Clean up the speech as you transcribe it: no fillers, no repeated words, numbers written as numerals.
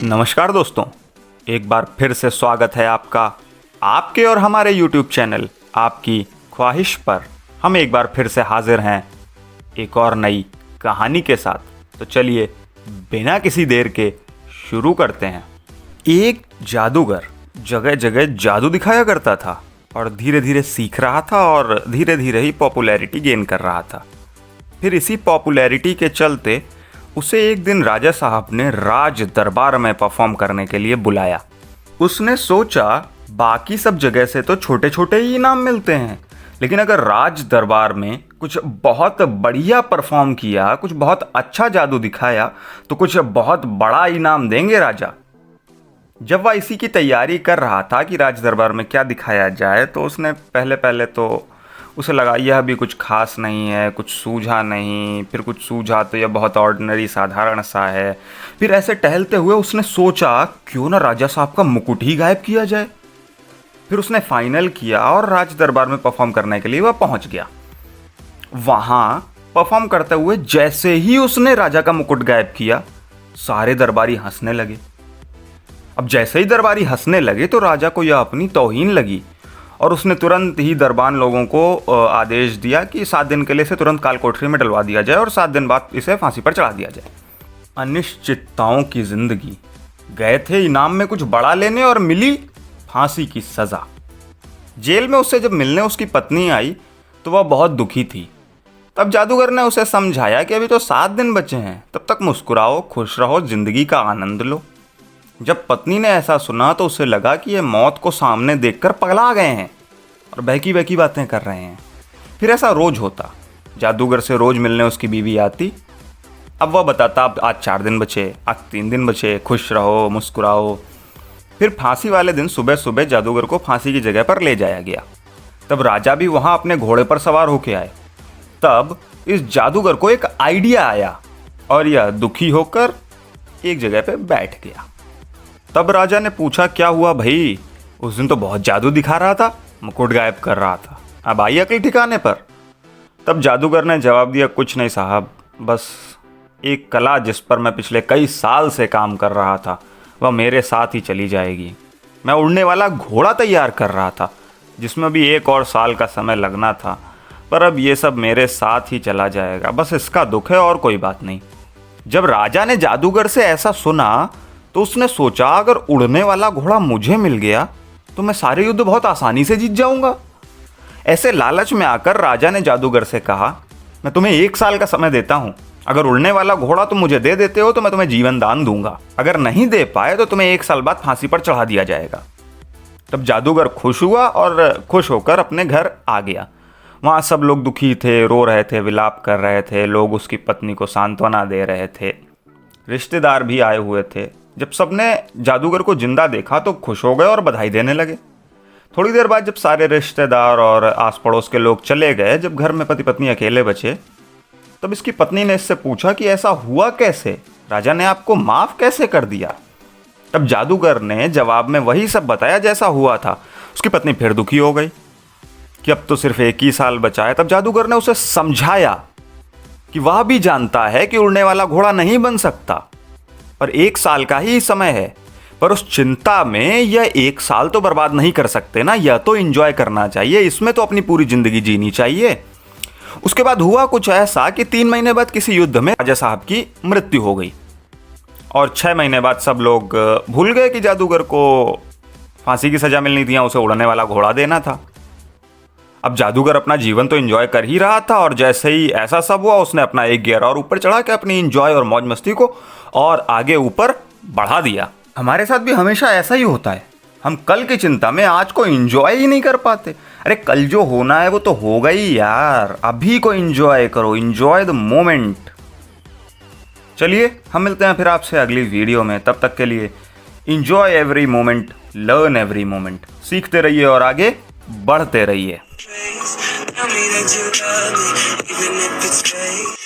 नमस्कार दोस्तों, एक बार फिर से स्वागत है आपका आपके और हमारे YouTube चैनल आपकी ख्वाहिश पर। हम एक बार फिर से हाजिर हैं एक और नई कहानी के साथ। तो चलिए बिना किसी देर के शुरू करते हैं। एक जादूगर जगह जगह जादू दिखाया करता था और धीरे धीरे सीख रहा था और धीरे धीरे ही पॉपुलैरिटी गेन कर रहा था। फिर इसी पॉपुलैरिटी के चलते उसे एक दिन राजा साहब ने राज दरबार में परफॉर्म करने के लिए बुलाया। उसने सोचा बाकी सब जगह से तो छोटे छोटे ही इनाम मिलते हैं, लेकिन अगर राज दरबार में कुछ बहुत बढ़िया परफॉर्म किया, कुछ बहुत अच्छा जादू दिखाया तो कुछ बहुत बड़ा इनाम देंगे राजा। जब वह इसी की तैयारी कर रहा था कि राज दरबार में क्या दिखाया जाए, तो उसने पहले तो उसे लगा यह भी कुछ खास नहीं है, कुछ सूझा नहीं, फिर कुछ सूझा तो यह बहुत ऑर्डिनरी साधारण सा है। फिर ऐसे टहलते हुए उसने सोचा क्यों ना राजा साहब का मुकुट ही गायब किया जाए। फिर उसने फाइनल किया और राज दरबार में परफॉर्म करने के लिए वह पहुंच गया। वहां परफॉर्म करते हुए जैसे ही उसने राजा का मुकुट गायब किया, सारे दरबारी हंसने लगे। अब जैसे ही दरबारी हंसने लगे तो राजा को यह अपनी तौहीन लगी और उसने तुरंत ही दरबान लोगों को आदेश दिया कि 7 दिन के लिए इसे तुरंत काल कोठरी में डलवा दिया जाए और 7 दिन बाद इसे फांसी पर चढ़ा दिया जाए। अनिश्चितताओं की जिंदगी। गए थे इनाम में कुछ बड़ा लेने और मिली फांसी की सजा। जेल में उससे जब मिलने उसकी पत्नी आई तो वह बहुत दुखी थी। तब जादूगर ने उसे समझाया कि अभी तो 7 दिन बचे हैं, तब तक मुस्कुराओ, खुश रहो, जिंदगी का आनंद लो। जब पत्नी ने ऐसा सुना तो उसे लगा कि ये मौत को सामने देखकर पगला गए हैं और बहकी बहकी बातें कर रहे हैं। फिर ऐसा रोज होता। जादूगर से रोज मिलने उसकी बीवी आती। अब वह बताता अब आज 4 दिन बचे, आज 3 दिन बचे, खुश रहो, मुस्कुराओ। फिर फांसी वाले दिन सुबह सुबह जादूगर को फांसी की जगह पर ले जाया गया। तब राजा भी वहां अपने घोड़े पर सवार होके आए। तब इस जादूगर को एक आइडिया आया और यह दुखी होकर एक जगह पे बैठ गया। तब राजा ने पूछा क्या हुआ भाई, उस दिन तो बहुत जादू दिखा रहा था, मुकुट गायब कर रहा था, अब आई अकल ठिकाने पर। तब जादूगर ने जवाब दिया कुछ नहीं साहब, बस एक कला जिस पर मैं पिछले कई साल से काम कर रहा था वह मेरे साथ ही चली जाएगी। मैं उड़ने वाला घोड़ा तैयार कर रहा था जिसमें भी 1 और साल का समय लगना था, पर अब ये सब मेरे साथ ही चला जाएगा, बस इसका दुख है और कोई बात नहीं। जब राजा ने जादूगर से ऐसा सुना तो उसने सोचा अगर उड़ने वाला घोड़ा मुझे मिल गया तो मैं सारे युद्ध बहुत आसानी से जीत जाऊंगा। ऐसे लालच में आकर राजा ने जादूगर से कहा मैं तुम्हें 1 साल का समय देता हूं, अगर उड़ने वाला घोड़ा तुम मुझे दे देते हो तो मैं तुम्हें जीवन दान दूंगा, अगर नहीं दे पाए तो तुम्हें 1 साल बाद फांसी पर चढ़ा दिया जाएगा। तब जादूगर खुश हुआ और खुश होकर अपने घर आ गया। वहां सब लोग दुखी थे, रो रहे थे, विलाप कर रहे थे, लोग उसकी पत्नी को सांत्वना दे रहे थे, रिश्तेदार भी आए हुए थे। जब सबने जादूगर को जिंदा देखा तो खुश हो गए और बधाई देने लगे। थोड़ी देर बाद जब सारे रिश्तेदार और आस पड़ोस के लोग चले गए, जब घर में पति पत्नी अकेले बचे, तब इसकी पत्नी ने इससे पूछा कि ऐसा हुआ कैसे, राजा ने आपको माफ कैसे कर दिया। तब जादूगर ने जवाब में वही सब बताया जैसा हुआ था। उसकी पत्नी फिर दुखी हो गई कि अब तो सिर्फ 1 ही साल बचा है। तब जादूगर ने उसे समझाया कि वह भी जानता है कि उड़ने वाला घोड़ा नहीं बन सकता, पर 1 साल का ही समय है, पर उस चिंता में यह 1 साल तो बर्बाद नहीं कर सकते ना, यह तो एंजॉय करना चाहिए, इसमें तो अपनी पूरी जिंदगी जीनी चाहिए। उसके बाद हुआ कुछ ऐसा कि 3 महीने बाद किसी युद्ध में राजा साहब की मृत्यु हो गई और 6 महीने बाद सब लोग भूल गए कि जादूगर को फांसी की सजा मिलनी थी, उसे उड़ने वाला घोड़ा देना था। अब जादूगर अपना जीवन तो एंजॉय कर ही रहा था और जैसे ही ऐसा सब हुआ उसने अपना 1 गियर और ऊपर चढ़ा के अपनी एंजॉय और मौज मस्ती को और आगे ऊपर बढ़ा दिया। हमारे साथ भी हमेशा ऐसा ही होता है, हम कल की चिंता में आज को एंजॉय ही नहीं कर पाते। अरे कल जो होना है वो तो होगा ही यार, अभी को एंजॉय करो, एंजॉय द मोमेंट। चलिए हम मिलते हैं फिर आपसे अगली वीडियो में, तब तक के लिए enjoy every moment, learn every moment. सीखते रहिए और आगे बढ़ते रहिए। Tell me that you love me, even if it's fake.